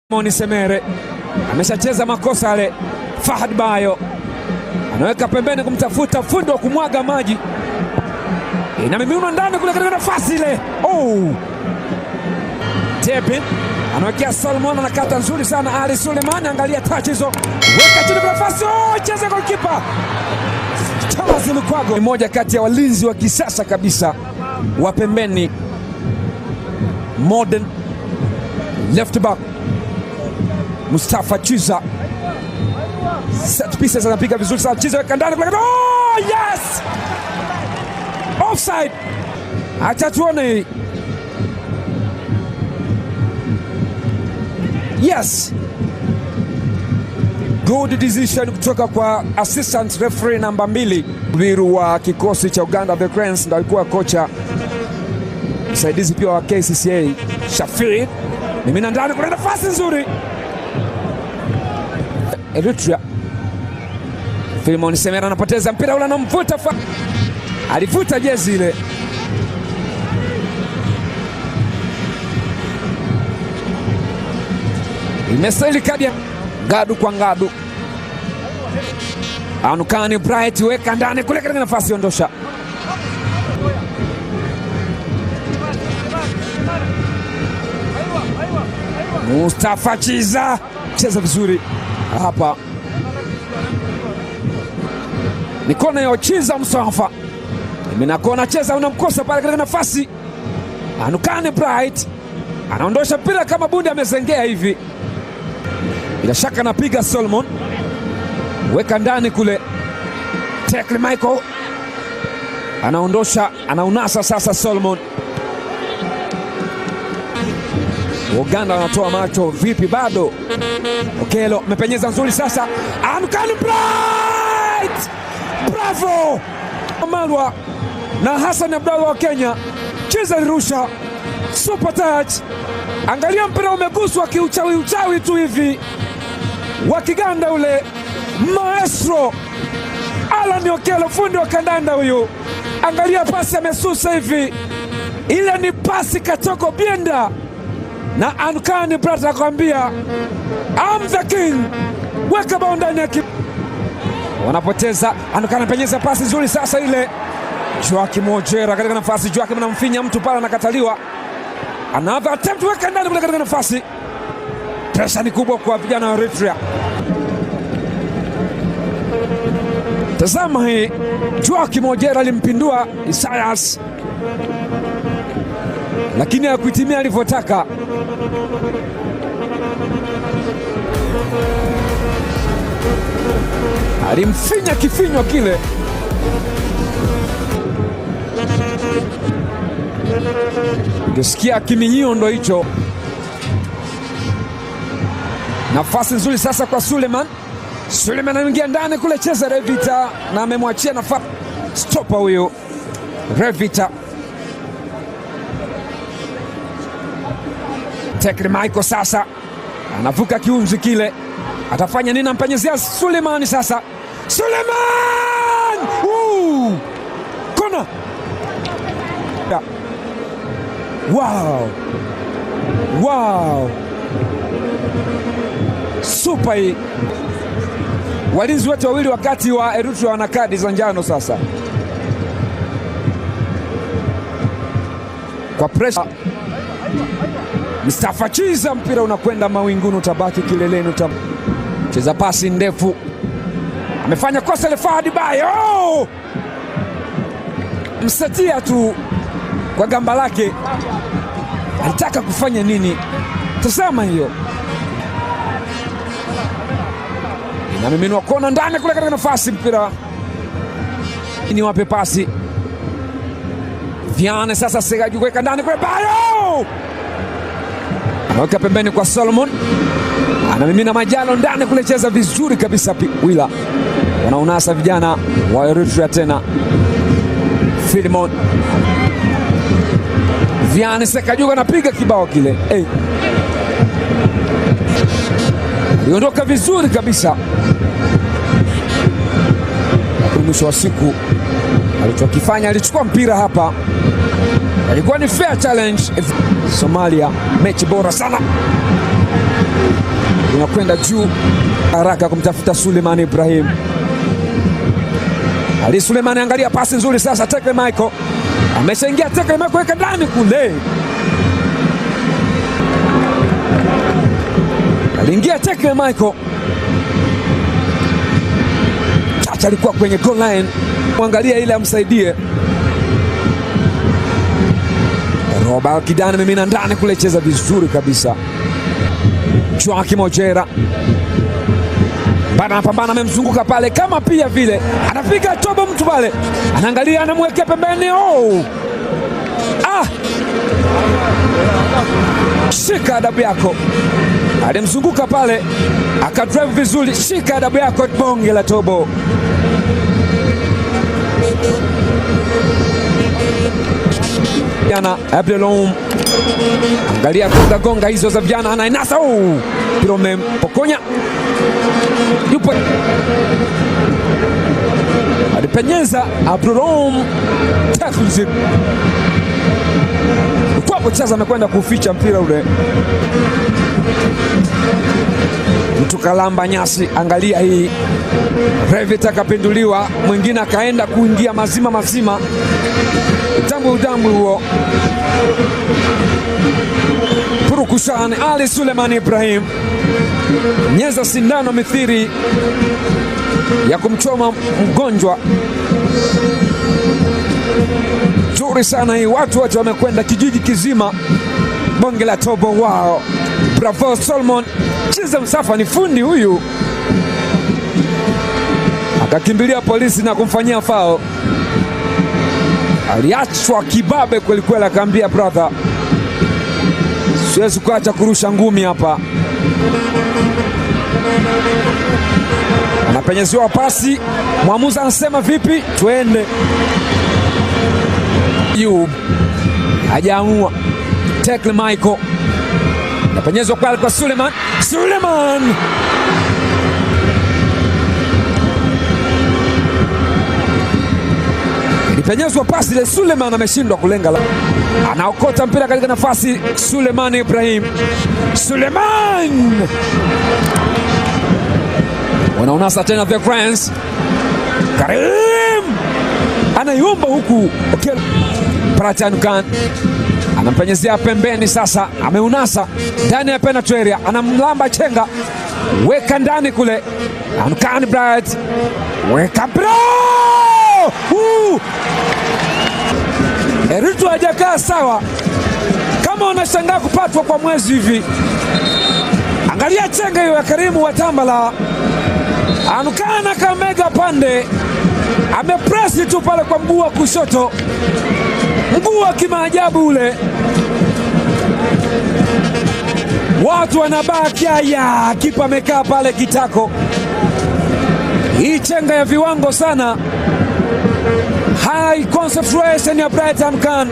Moni Semere ameshacheza makosa yale. Fahad Bayo anaweka pembeni kumtafuta fundi wa kumwaga maji, inamimiminwa ndani kule katika nafasi ile. Tepin anawekea Salmon, anakata nzuri sana. Ali Suleiman, angalia touch hizo, weka chini kwa nafasi. Cheza goalkeeper Thomas Lukwago, mmoja kati ya walinzi wa kisasa kabisa wa pembeni, modern left back. Mustafa Chiza, set pieces, anapiga vizuri sana. Chiza weka ndani. Yes! Offside. Acha tuone. Yes. Good decision kutoka kwa assistant referee namba 2. Viru wa kikosi cha Uganda The Cranes ndio alikuwa kocha msaidizi pia wa KCCA. Shafiri mimina ndani, kuna nafasi nzuri. Eritrea, Filimon Semera anapoteza mpira ule, anamvuta alivuta jezi ile. Imestahili kadi. Ngadu kwa Ngadu, Anukani Bright, weka ndani kule katika nafasi, ondosha. Mustafa Chiza cheza vizuri hapa, ni kona ya Chiza. Mustafa imenakona, cheza unamkosa pale katika nafasi. Anukani Bright anaondosha mpira kama bundi amezengea hivi, bila shaka anapiga Solomon, weka ndani kule. Tekle Michael anaondosha, anaunasa sasa Solomon. Uganda wanatoa macho, vipi bado? Okelo amepenyeza nzuri sasa. Anukani Bright, bravo! Malwa na Hassan Abdallah wa Kenya, Chiza lirusha, super touch. Angalia mpira umeguswa kiuchawi tu hivi, wa Kiganda ule maestro Alan Okelo, fundi wa kandanda huyu. Angalia pasi amesusa hivi, ile ni pasi Katoko Bienda, na Anukani Bright akwambia I'm the king, weka bao ndani ya wanapoteza. Anukani penyeza pasi nzuri sasa ile. Joakim Ojera katika nafasi, Joakim anamfinya mtu pale, anakataliwa. Another attempt, weka ndani kule katika nafasi. Pressure ni kubwa kwa vijana wa Eritrea. Tazama hii, Joakim Ojera alimpindua Isaias, lakini hakuitimia alivyotaka. Alimfinya kifinywa kile. Ngesikia kiminyio ndo hicho. Nafasi nzuri sasa kwa Suleiman. Suleiman anaingia ndani kule, cheza Revita na amemwachia nafasi stopa huyo Revita. Tekre Michael sasa anavuka kiunzi kile, atafanya nini? Ampanyezea Suleiman sasa. Suleiman! Kona! Wow! Wow! Super hii. Walinzi wote wawili wakati wa Eritrea wana kadi za njano sasa. Kwa pressure Mustafa Chiza, mpira unakwenda mawinguni, utabaki kileleni. Cheza pasi ndefu, amefanya kosa ile. Fahad Bayo msatia tu kwa gamba lake, alitaka kufanya nini? Tazama hiyo, inamiminwa kona ndani kule katika nafasi. Mpira ni wape pasi Viane sasa, Segaju kuweka ndani kule. Bayo anaweka pembeni kwa Solomon, anamimina Majalo ndani kule, cheza vizuri kabisa. Wila wanaunasa vijana wa Eritrea tena. Filimon Viane, Sekajuga anapiga kibao kile. Aliondoka vizuri kabisa, lakini mwisho wa siku alichokifanya, alichukua mpira hapa. Ilikuwa ni fair challenge. Somalia mechi bora sana. unakwenda juu haraka kumtafuta Suleiman Ibrahim. Ali Suleiman, angalia pasi nzuri sasa. Tekle Michael ameshaingia. Tekle Michael weka ndani kule, aliingia Tekle Michael. Chacha alikuwa kwenye goal line, muangalia ile amsaidie. Robert Kidane mimina ndani kule, cheza vizuri kabisa. Joakim Ojera bana anapambana, amemzunguka pale kama pia vile anapiga tobo mtu pale, anaangalia, anamwekea pembeni. Shika adabu yako. Alimzunguka pale akadrive vizuri. Shika adabu yako, bonge la tobo. Yana Abdelom, angalia gonga hizo za vijana, anainasa. Pirome pokonya, yupo alipenyeza. Abdelom tackles kwa pochaza, amekwenda kuficha mpira ule. Mtu kalamba nyasi. Angalia hii, Revit akapinduliwa, mwingine akaenda kuingia mazima. Udambu huo. Purukushani Ali Suleiman Ibrahim nyeza sindano mithiri ya kumchoma mgonjwa. Nzuri sana hii, watu wote wamekwenda, kijiji kizima, bonge la tobo wao. Bravo Solomon, cheza msafa, ni fundi huyu. Akakimbilia polisi na kumfanyia foul. Aliachwa kibabe kweli kweli, akaambia brother, siwezi kuacha kurusha ngumi hapa. Anapenyeziwa pasi, mwamuzi anasema vipi? Twende. Hajaamua. Tekle Michael anapenyezwa kwa Suleiman. Ilipenyezwa pasi ile, Suleiman ameshindwa kulenga. Anaokota mpira katika nafasi. Suleiman Ibrahim. Suleiman wanaunasa tena the Cranes. Karim anayumba huku. Pratan Khan anampenyezea pembeni sasa, ameunasa ndani ya penalty area, anamlamba chenga, weka ndani kule. Khan Bright weka bro. Eritu hajakaa sawa, kama unashangaa kupatwa kwa mwezi hivi. Angalia chenga hiyo ya Karimu Watambala. Khan akamega pande, amepresi tu pale kwa mguu wa kushoto, mguu wa kimaajabu ule. Watu wanabaki haya, kipa amekaa pale kitako. Hii chenga ya viwango sana. High concentration ya Brighton Khan,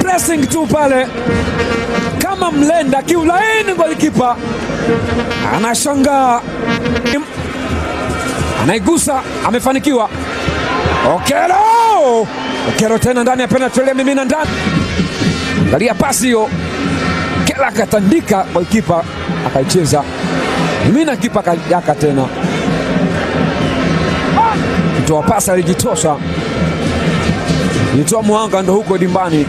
pressing tu pale kama mlenda kiulaini. Golikipa anashangaa, anaigusa, amefanikiwa. Okelo tena ndani ya penalty area, mimina ndani. Angalia pasi hiyo, Kela katandika, golikipa akaicheza, mimina, kipa kajaka tena. Mtoa pasa alijitosha, nitoa mwanga, ndo huko dimbani.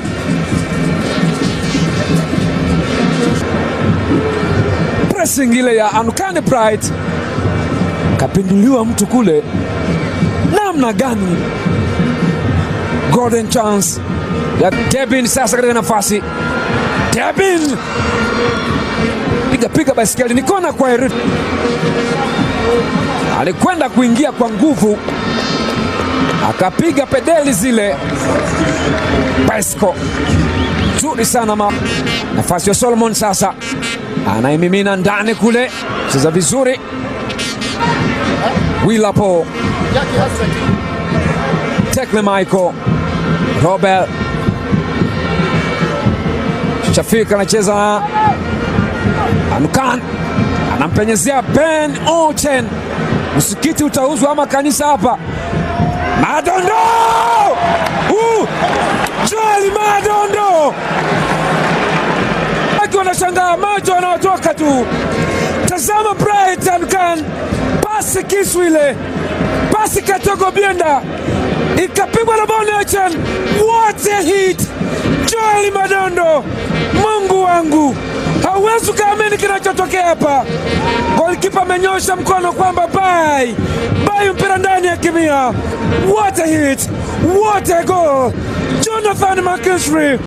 Pressing ile ya Uncanny Bright, kapinduliwa mtu kule. Namna gani? Golden chance ya Kevin sasa katika nafasi. Kevin piga basikeli, ni kona kwa Eric. Alikwenda kuingia kwa nguvu, akapiga pedeli zile. Pesco nzuri sana. Nafasi ya Solomon sasa, anaimimina ndani kule, cheza vizuri. Wilapo, Tekle Michael, Robert Shafika anacheza. Khan anampenyezea Ben Ochen. Msikiti utauzwa ama kanisa hapa. Madondo! Joel Madondo! Watu unashangaa macho anaotoka tu. Tazama Bright Anukan, pasi kisu ile, pasi katogo Bienda, ikapigwa na Bonachan. What a hit! Joel Madondo, Mungu wangu, hauwezi kuamini kinachotokea hapa. Golikipa amenyosha mkono kwamba bye mpira ndani ya kimia. What a hit! What a goal! Jonathan McKinstry.